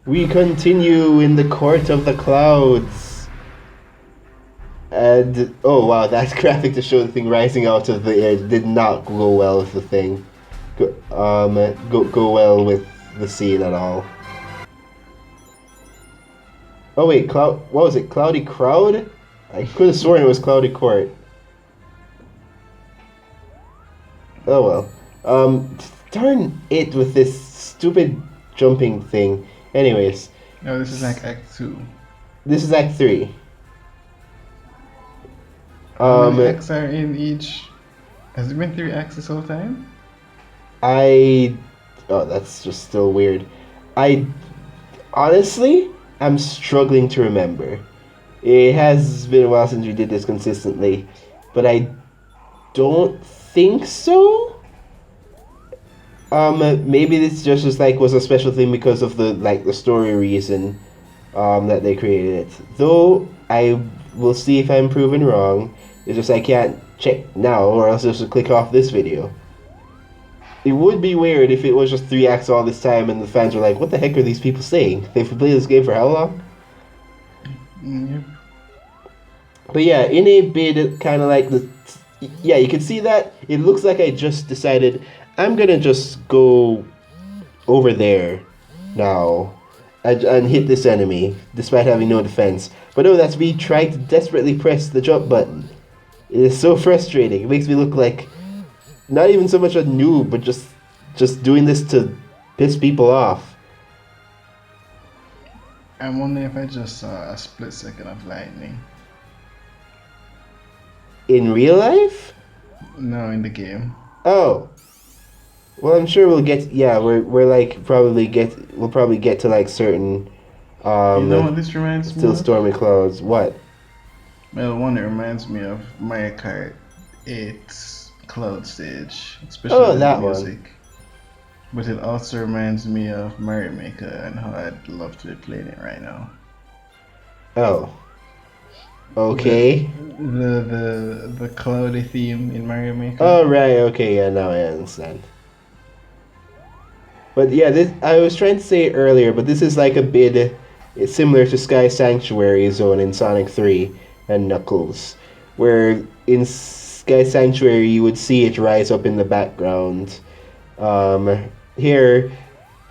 We continue in the court of the clouds. And oh wow, that graphic to show the thing rising out of the air did not go well with the thing. Go well with the scene at all. Oh wait, what was it? Cloudy Crowd? I could have sworn it was Cloudy Court. Oh well. Darn it with this stupid jumping thing. Anyways. No, this is like Act 2. This is Act 3. How many acts are in each? Has it been 3 acts this whole time? Oh, that's just still weird. I honestly, I'm struggling to remember. It has been a while since we did this consistently, but I don't think so. Maybe this just like was a special thing because of the story reason, that they created it. Though I will see if I'm proven wrong. It's just I can't check now, or else I'll just click off this video. It would be weird if it was just 3 acts all this time and the fans were like, what the heck are these people saying? They've played this game for how long? Yep. But yeah, in a bid, kind of like yeah, you can see that. It looks like I just decided I'm gonna just go over there now and hit this enemy, despite having no defense. But no, that's me trying to desperately press the jump button. It is so frustrating. It makes me look like not even so much a noob, but just doing this to piss people off. I'm wondering if I just saw a split second of lightning. In real life? No, in the game. Oh. Well, I'm sure we'll get. Yeah, we're like we'll probably get to like certain. You know what this reminds me still of? stormy clouds. What? Well, one that reminds me of Mario Kart 8's Cloud Stage, especially Oh, the that music. But it also reminds me of Mario Maker and how I'd love to be playing it right now. Oh. Okay. The cloudy theme in Mario Maker. Oh right. Okay. Yeah. Now I understand. But yeah, this I was trying to say it earlier, but this is like a bit similar to Sky Sanctuary Zone in Sonic 3 and Knuckles, where in Sky Sanctuary you would see it rise up in the background. Here,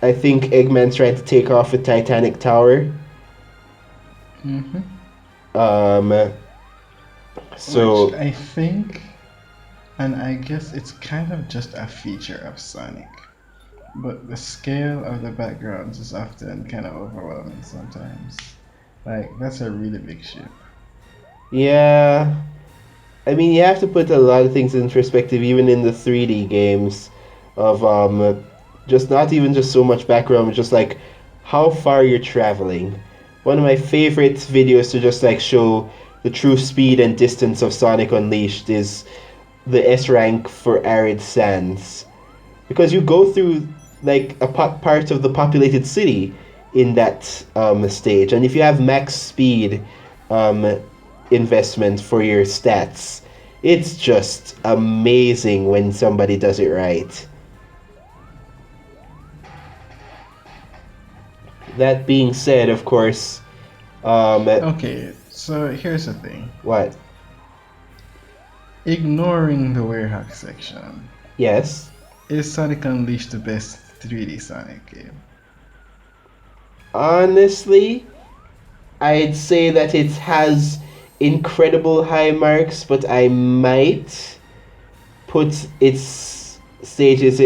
I think Eggman's trying to take off a Titanic Tower. Mm-hmm. So which I think, and I guess it's kind of just a feature of Sonic, but the scale of the backgrounds is often kind of overwhelming sometimes. Like, that's a really big ship. yeah, I mean you have to put a lot of things in perspective, even in the 3D games, of just not even just so much background, but just like how far you're traveling. One of my favorite videos to just like show the true speed and distance of Sonic Unleashed is the S rank for Arid Sands, because you go through like a part of the populated city in that stage, and if you have max speed investment for your stats, it's just amazing when somebody does it right. That being said, of course, Okay, so here's the thing. what? Ignoring the warehouse section, Yes. is Sonic Unleashed the best 3D Sonic game? Honestly, I'd say that it has incredible high marks, but I might put its stages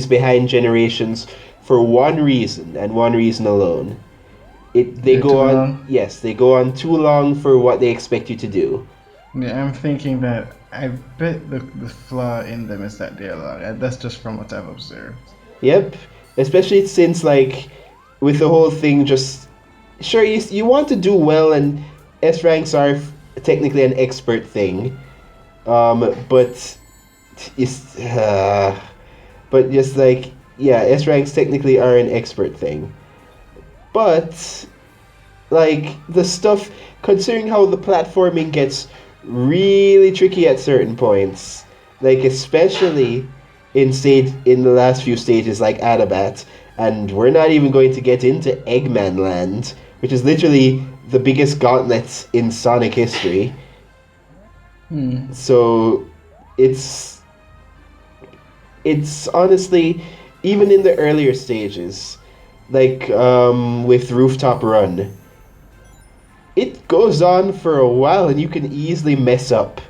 behind Generations for one reason and one reason alone. They They're go too on. long? Yes, they go on too long for what they expect you to do. Yeah, I'm thinking that I bet the flaw in them is that they're long. And that's just from what I've observed. Yep, especially since like with the whole thing, just sure you want to do well, and S ranks are technically an expert thing, but it's but just like yeah, S ranks technically are an expert thing, but like the stuff, considering how the platforming gets really tricky at certain points, like especially in the last few stages like Adabat, And we're not even going to get into Eggman Land, which is literally the biggest gauntlet in Sonic history. Hmm. So it's it's honestly, even in the earlier stages, like with Rooftop Run, it goes on for a while and you can easily mess up.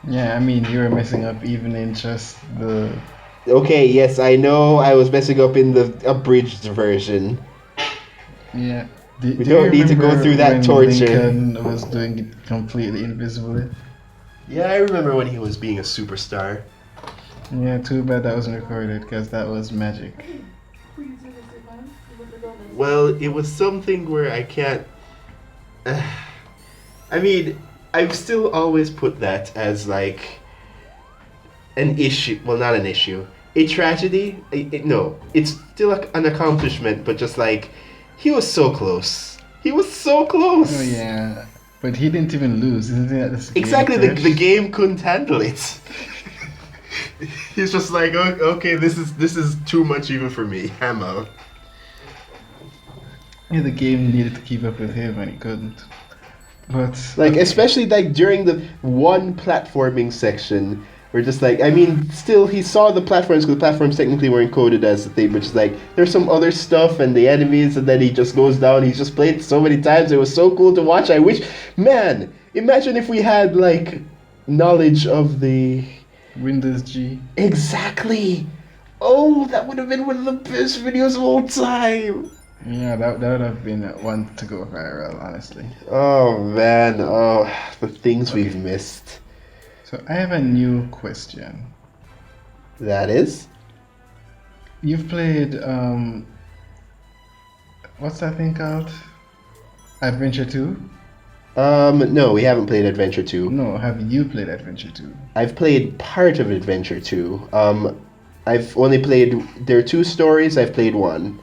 Yeah, I mean, you were messing up even in just the. Okay, yes, I know I was messing up in the abridged version. Yeah. Do, We do you don't need to go remember through that when torture. Lincoln was doing it completely invisibly? Yeah, I remember when he was being a superstar. Yeah, too bad that wasn't recorded because that was magic. Well, it was something where I can't. I mean, I've still always put that as like an issue. Well, not an issue. A tragedy? No, it's still an accomplishment, but just like, he was so close. He was so close! Oh yeah, but he didn't even lose. Isn't that this game Exactly, the crashed? game couldn't handle it. He's just like, okay, this is too much even for me. I'm out. Yeah, the game needed to keep up with him and he couldn't. But Like, okay. especially like during the one platforming section, where just like, I mean, still he saw the platforms because the platforms technically weren't coded as the thing, but just like there's some other stuff and the enemies, and then he just goes down. He's just played so many times. It was so cool to watch. I wish, man, imagine if we had like knowledge of the Windows G. exactly. Oh, that would have been one of the best videos of all time. Yeah, that would have been one to go viral, honestly. Oh man, oh the things we've Okay. missed. So I have a new question. That is. You've played what's that thing called? Adventure 2? No, we haven't played Adventure 2. No, have you played Adventure 2? I've played part of Adventure 2. I've only played. There are two stories. I've played one.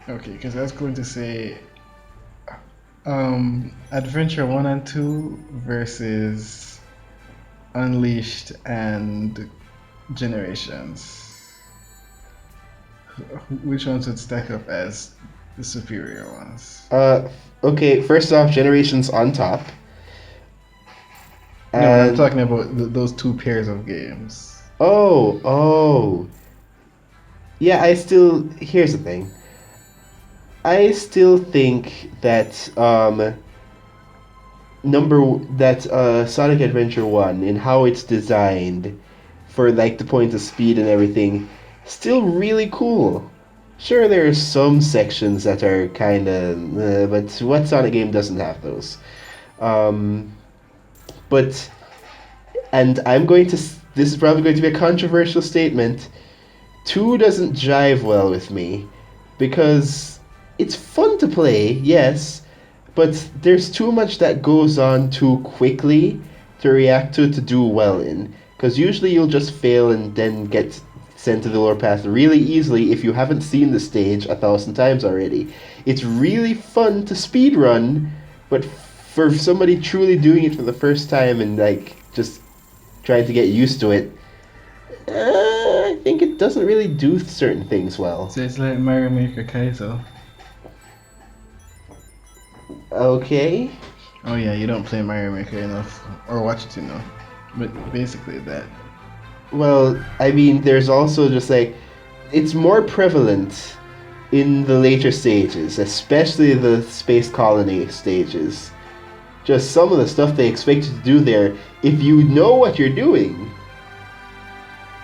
Okay, because I was going to say Adventure 1 and 2 versus Unleashed and Generations. Which ones would stack up as the superior ones? Okay. First off, Generations on top. No, but I'm And talking about those two pairs of games. oh. Yeah, I still. Here's the thing. I still think that Sonic Adventure 1 and how it's designed for like the point of speed and everything still really cool. Sure, there are some sections that are kind of, but what Sonic game doesn't have those? Um, but and I'm going to. This is probably going to be a controversial statement. 2 doesn't jive well with me because it's fun to play, yes, but there's too much that goes on too quickly to react to do well in. Because usually you'll just fail and then get sent to the lower path really easily if you haven't seen the stage 1,000 times already. It's really fun to speed run, but for somebody truly doing it for the first time and like just trying to get used to it, I think it doesn't really do certain things well. So it's like Mario Maker Kaito. Okay. Oh yeah, you don't play Mario Maker enough or watch it enough. But basically that. Well, I mean, there's also just like, it's more prevalent in the later stages, especially the space colony stages. Just some of the stuff they expect you to do there, if you know what you're doing,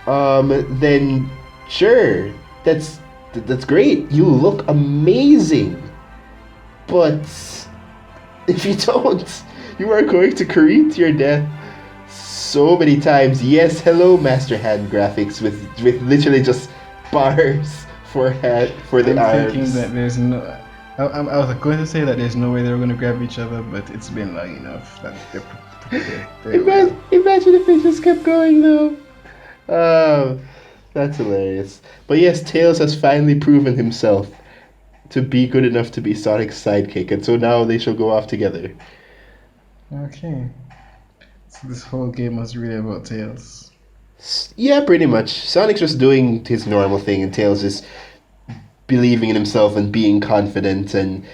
then sure, that's great. You look amazing. But if you don't, you are going to careen to your death so many times. Yes, hello, Master Hand graphics with literally just bars for the I'm thinking arms. that there's no. I was going to say that there's no way they were going to grab each other, but it's been long enough that they're prepared very well. Imagine if they just kept going though. Oh, that's hilarious. But yes, Tails has finally proven himself to be good enough to be Sonic's sidekick, and so now they shall go off together. Okay. So this whole game was really about Tails. Yeah, pretty much. Sonic's just doing his normal thing, and Tails is believing in himself and being confident and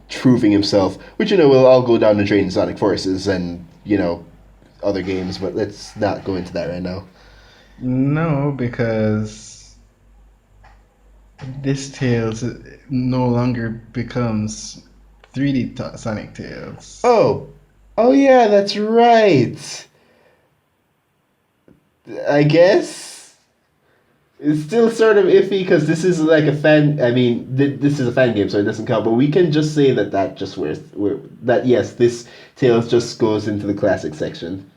proving himself, which will all go down the drain in Sonic Forces and other games. But let's not go into that right now. No, because this Tails no longer becomes 3D Sonic Tails. Oh, oh yeah, that's right. I guess it's still sort of iffy because this is like a fan. I mean, this is a fan game, so it doesn't count. But we can just say that just where that yes, this Tails just goes into the classic section.